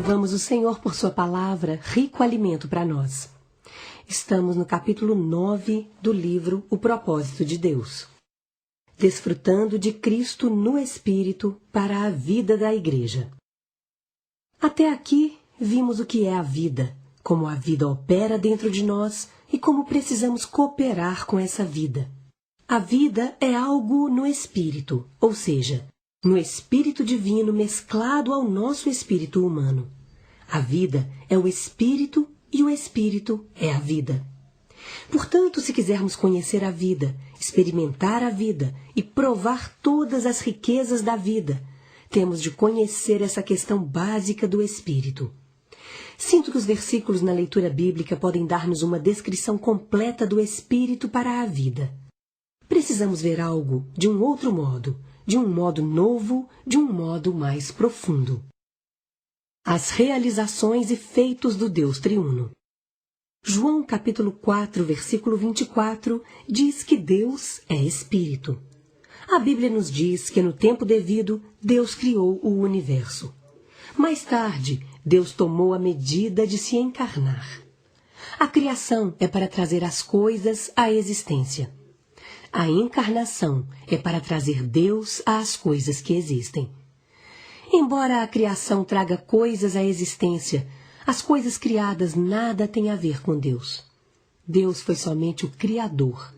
Louvamos o Senhor por sua palavra, rico alimento para nós. Estamos no capítulo 9 do livro O Propósito de Deus. Desfrutando de Cristo no Espírito para a vida da Igreja. Até aqui, vimos o que é a vida, como a vida opera dentro de nós e como precisamos cooperar com essa vida. A vida é algo no Espírito, ou seja, no Espírito Divino mesclado ao nosso espírito humano. A vida é o Espírito e o Espírito é a vida. Portanto, se quisermos conhecer a vida, experimentar a vida e provar todas as riquezas da vida, temos de conhecer essa questão básica do Espírito. Sinto que os versículos na leitura bíblica podem dar-nos uma descrição completa do Espírito para a vida. Precisamos ver algo de um outro modo, de um modo novo, de um modo mais profundo. As realizações e feitos do Deus triuno. João capítulo 4, versículo 24, diz que Deus é Espírito. A Bíblia nos diz que no tempo devido, Deus criou o universo. Mais tarde, Deus tomou a medida de se encarnar. A criação é para trazer as coisas à existência. A encarnação é para trazer Deus às coisas que existem. Embora a criação traga coisas à existência, as coisas criadas nada têm a ver com Deus. Deus foi somente o Criador,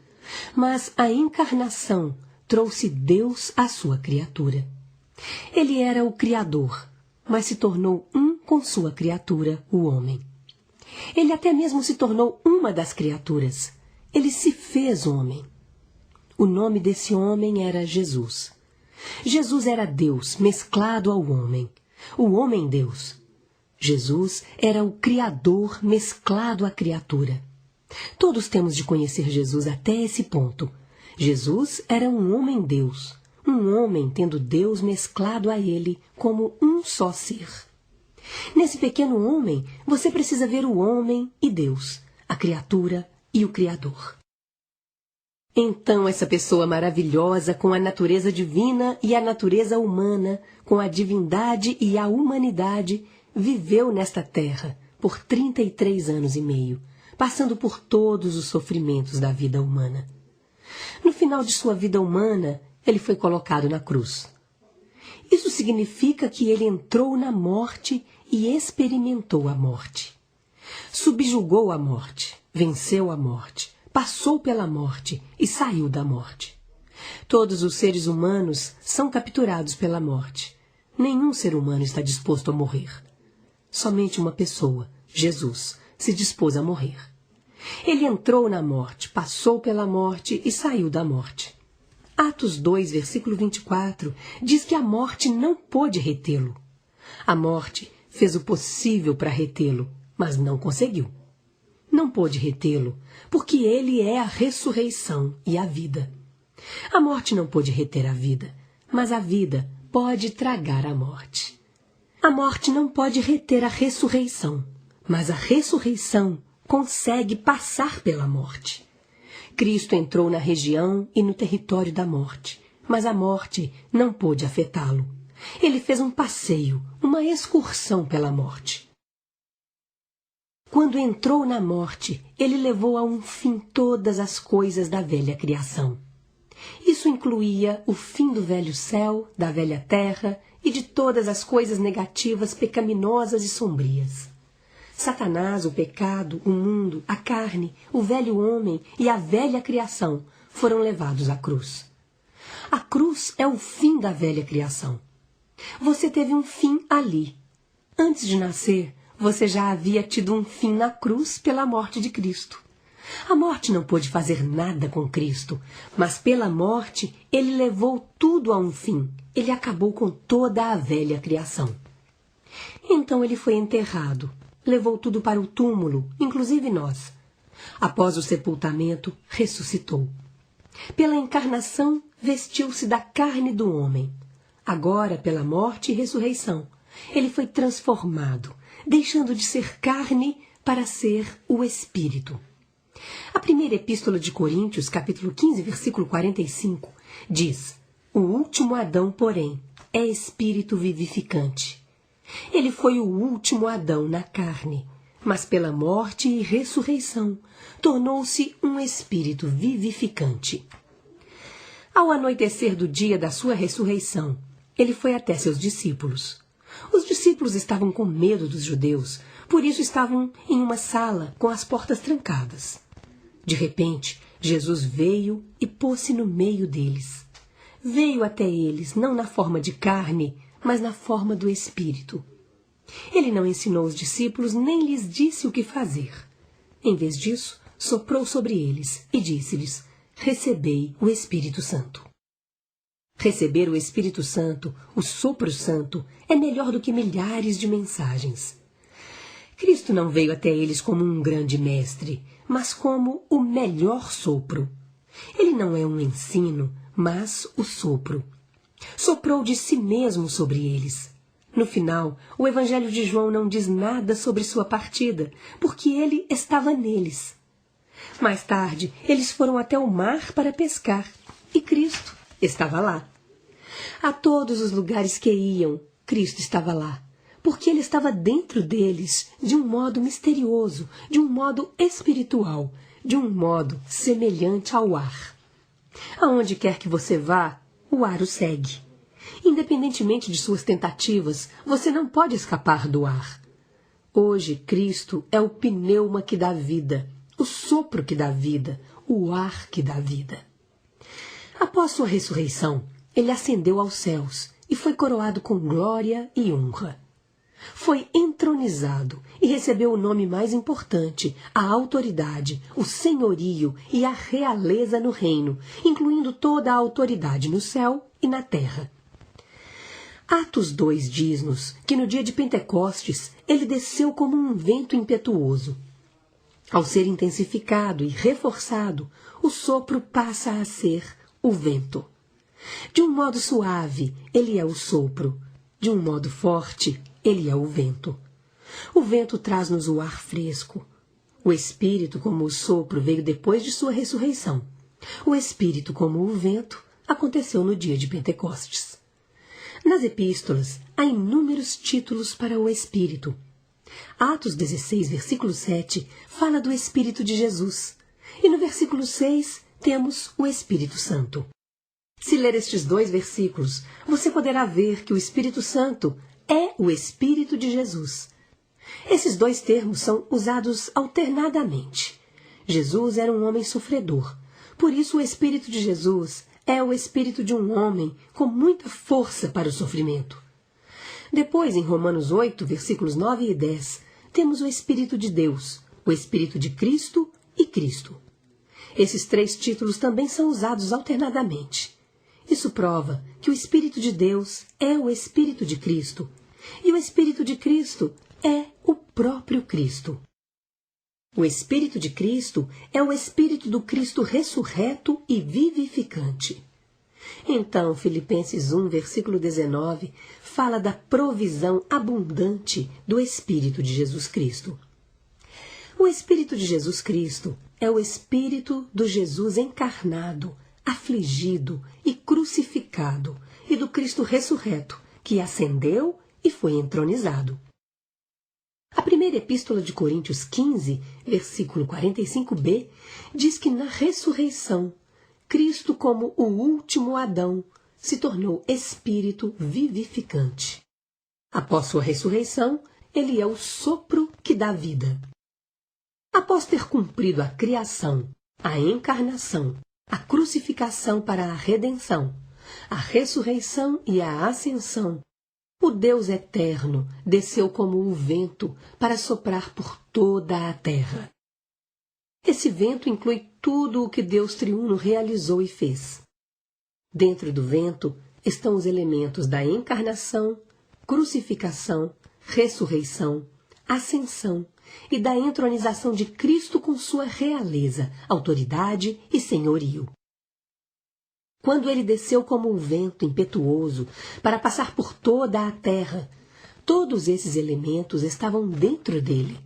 mas a encarnação trouxe Deus à sua criatura. Ele era o Criador, mas se tornou um com sua criatura, o homem. Ele até mesmo se tornou uma das criaturas. Ele se fez homem. O nome desse homem era Jesus. Jesus era Deus mesclado ao homem. O homem Deus. Jesus era o Criador mesclado à criatura. Todos temos de conhecer Jesus até esse ponto. Jesus era um homem Deus. Um homem tendo Deus mesclado a ele como um só ser. Nesse pequeno homem, você precisa ver o homem e Deus, a criatura e o Criador. Então essa pessoa maravilhosa com a natureza divina e a natureza humana, com a divindade e a humanidade, viveu nesta terra por 33 anos e meio, passando por todos os sofrimentos da vida humana. No final de sua vida humana, ele foi colocado na cruz. Isso significa que ele entrou na morte e experimentou a morte. Subjugou a morte, venceu a morte, passou pela morte e saiu da morte. Todos os seres humanos são capturados pela morte. Nenhum ser humano está disposto a morrer. Somente uma pessoa, Jesus, se dispôs a morrer. Ele entrou na morte, passou pela morte e saiu da morte. Atos 2, versículo 24, diz que a morte não pôde retê-lo. A morte fez o possível para retê-lo, mas não conseguiu. Não pôde retê-lo, porque ele é a ressurreição e a vida. A morte não pôde reter a vida, mas a vida pode tragar a morte. A morte não pode reter a ressurreição, mas a ressurreição consegue passar pela morte. Cristo entrou na região e no território da morte, mas a morte não pôde afetá-lo. Ele fez um passeio, uma excursão pela morte. Quando entrou na morte, ele levou a um fim todas as coisas da velha criação. Isso incluía o fim do velho céu, da velha terra e de todas as coisas negativas, pecaminosas e sombrias. Satanás, o pecado, o mundo, a carne, o velho homem e a velha criação foram levados à cruz. A cruz é o fim da velha criação. Você teve um fim ali. Antes de nascer, você já havia tido um fim na cruz pela morte de Cristo. A morte não pôde fazer nada com Cristo, mas pela morte ele levou tudo a um fim. Ele acabou com toda a velha criação. Então ele foi enterrado, levou tudo para o túmulo, inclusive nós. Após o sepultamento, ressuscitou. Pela encarnação, vestiu-se da carne do homem. Agora, pela morte e ressurreição, ele foi transformado, deixando de ser carne para ser o Espírito. A primeira epístola de Coríntios, capítulo 15, versículo 45, diz: O último Adão, porém, é espírito vivificante. Ele foi o último Adão na carne, mas pela morte e ressurreição tornou-se um espírito vivificante. Ao anoitecer do dia da sua ressurreição, ele foi até seus discípulos. Os discípulos estavam com medo dos judeus, por isso estavam em uma sala com as portas trancadas. De repente, Jesus veio e pôs-se no meio deles. Veio até eles não na forma de carne, mas na forma do Espírito. Ele não ensinou os discípulos nem lhes disse o que fazer. Em vez disso, soprou sobre eles e disse-lhes: recebei o Espírito Santo. Receber o Espírito Santo, o sopro santo, é melhor do que milhares de mensagens. Cristo não veio até eles como um grande mestre, mas como o melhor sopro. Ele não é um ensino, mas o sopro. Soprou de si mesmo sobre eles. No final, o Evangelho de João não diz nada sobre sua partida, porque ele estava neles. Mais tarde, eles foram até o mar para pescar, e Cristo estava lá. A todos os lugares que iam, Cristo estava lá, porque ele estava dentro deles de um modo misterioso, de um modo espiritual, de um modo semelhante ao ar. Aonde quer que você vá, o ar o segue. Independentemente de suas tentativas, você não pode escapar do ar. Hoje, Cristo é o pneuma que dá vida, o sopro que dá vida, o ar que dá vida. Após sua ressurreição, ele ascendeu aos céus e foi coroado com glória e honra. Foi entronizado e recebeu o nome mais importante, a autoridade, o senhorio e a realeza no reino, incluindo toda a autoridade no céu e na terra. Atos 2 diz-nos que no dia de Pentecostes ele desceu como um vento impetuoso. Ao ser intensificado e reforçado, o sopro passa a ser o vento. De um modo suave, ele é o sopro. De um modo forte, ele é o vento. O vento traz-nos o ar fresco. O Espírito, como o sopro, veio depois de sua ressurreição. O Espírito, como o vento, aconteceu no dia de Pentecostes. Nas epístolas, há inúmeros títulos para o Espírito. Atos 16, versículo 7, fala do Espírito de Jesus. E no versículo 6, temos o Espírito Santo. Se ler estes dois versículos, você poderá ver que o Espírito Santo é o Espírito de Jesus. Esses dois termos são usados alternadamente. Jesus era um homem sofredor. Por isso, o Espírito de Jesus é o espírito de um homem com muita força para o sofrimento. Depois, em Romanos 8, versículos 9 e 10, temos o Espírito de Deus, o Espírito de Cristo e Cristo. Esses três títulos também são usados alternadamente. Isso prova que o Espírito de Deus é o Espírito de Cristo, e o Espírito de Cristo é o próprio Cristo. O Espírito de Cristo é o Espírito do Cristo ressurreto e vivificante. Então, Filipenses 1, versículo 19, fala da provisão abundante do Espírito de Jesus Cristo. O Espírito de Jesus Cristo é o Espírito do Jesus encarnado, afligido e crucificado, e do Cristo ressurreto, que ascendeu e foi entronizado. A primeira epístola de Coríntios 15, versículo 45b, diz que na ressurreição, Cristo, como o último Adão, se tornou espírito vivificante. Após sua ressurreição, ele é o sopro que dá vida. Após ter cumprido a criação, a encarnação, a crucificação para a redenção, a ressurreição e a ascensão, o Deus eterno desceu como o vento para soprar por toda a terra. Esse vento inclui tudo o que Deus triuno realizou e fez. Dentro do vento estão os elementos da encarnação, crucificação, ressurreição, ascensão e da entronização de Cristo com sua realeza, autoridade e senhorio. Quando ele desceu como um vento impetuoso para passar por toda a terra, todos esses elementos estavam dentro dele.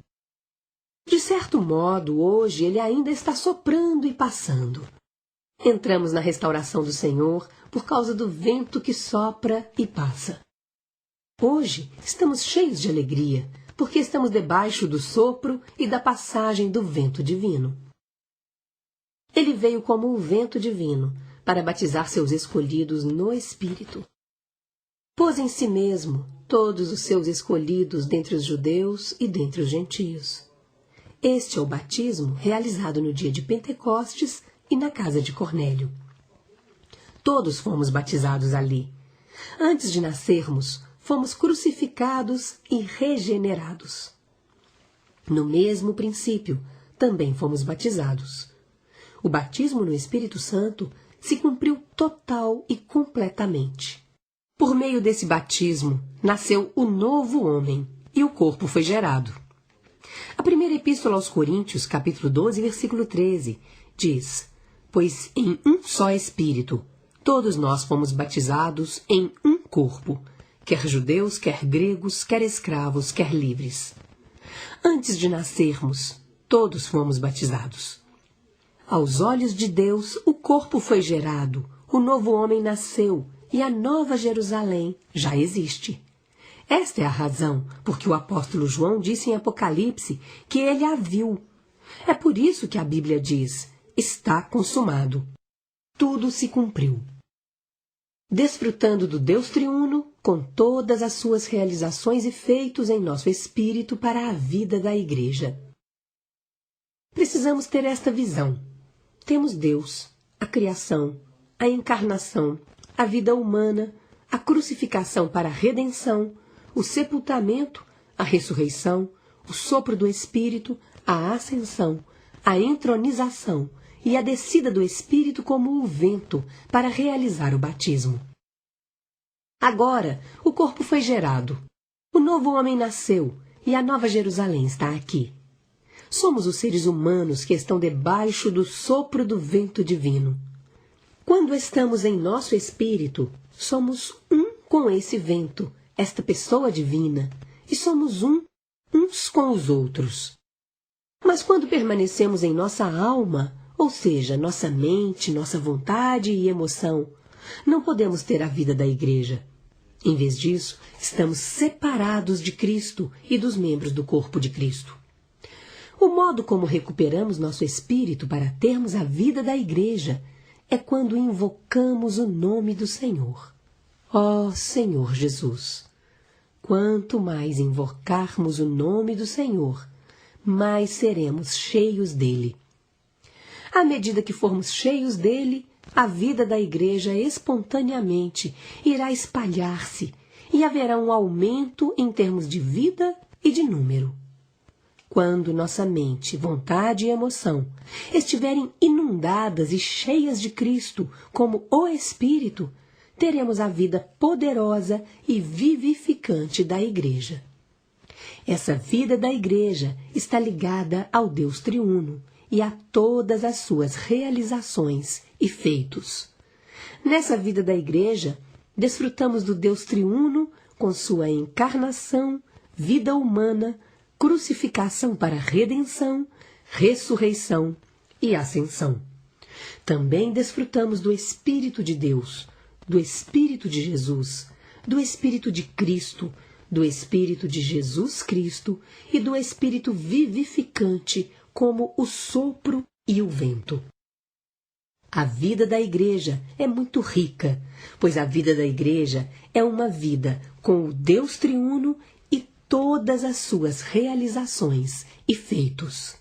De certo modo, hoje ele ainda está soprando e passando. Entramos na restauração do Senhor por causa do vento que sopra e passa. Hoje estamos cheios de alegria, porque estamos debaixo do sopro e da passagem do vento divino. Ele veio como o vento divino para batizar seus escolhidos no Espírito. Pôs em si mesmo todos os seus escolhidos dentre os judeus e dentre os gentios. Este é o batismo realizado no dia de Pentecostes e na casa de Cornélio. Todos fomos batizados ali. Antes de nascermos, fomos crucificados e regenerados. No mesmo princípio, também fomos batizados. O batismo no Espírito Santo se cumpriu total e completamente. Por meio desse batismo, nasceu o novo homem e o corpo foi gerado. A primeira epístola aos Coríntios, capítulo 12, versículo 13, diz: Pois em um só Espírito, todos nós fomos batizados em um corpo, quer judeus, quer gregos, quer escravos, quer livres. Antes de nascermos, todos fomos batizados. Aos olhos de Deus, o corpo foi gerado, o novo homem nasceu e a nova Jerusalém já existe. Esta é a razão por que o apóstolo João disse em Apocalipse que ele a viu. É por isso que a Bíblia diz: está consumado. Tudo se cumpriu. Desfrutando do Deus triuno, com todas as suas realizações e feitos em nosso espírito para a vida da Igreja. Precisamos ter esta visão. Temos Deus, a criação, a encarnação, a vida humana, a crucificação para a redenção, o sepultamento, a ressurreição, o sopro do Espírito, a ascensão, a entronização e a descida do Espírito como o vento para realizar o batismo. Agora, o corpo foi gerado, o novo homem nasceu e a nova Jerusalém está aqui. Somos os seres humanos que estão debaixo do sopro do vento divino. Quando estamos em nosso espírito, somos um com esse vento, esta pessoa divina, e somos uns com os outros. Mas quando permanecemos em nossa alma, ou seja, nossa mente, nossa vontade e emoção, não podemos ter a vida da Igreja. Em vez disso, estamos separados de Cristo e dos membros do corpo de Cristo. O modo como recuperamos nosso espírito para termos a vida da Igreja é quando invocamos o nome do Senhor. Ó Senhor Jesus! Quanto mais invocarmos o nome do Senhor, mais seremos cheios dele. À medida que formos cheios dele, a vida da Igreja espontaneamente irá espalhar-se e haverá um aumento em termos de vida e de número. Quando nossa mente, vontade e emoção estiverem inundadas e cheias de Cristo como o Espírito, teremos a vida poderosa e vivificante da Igreja. Essa vida da Igreja está ligada ao Deus triuno e a todas as suas realizações e feitos. Nessa vida da Igreja, desfrutamos do Deus triuno com sua encarnação, vida humana, crucificação para redenção, ressurreição e ascensão. Também desfrutamos do Espírito de Deus, do Espírito de Jesus, do Espírito de Cristo, do Espírito de Jesus Cristo e do Espírito vivificante como o sopro e o vento. A vida da Igreja é muito rica, pois a vida da Igreja é uma vida com o Deus triuno e todas as suas realizações e feitos.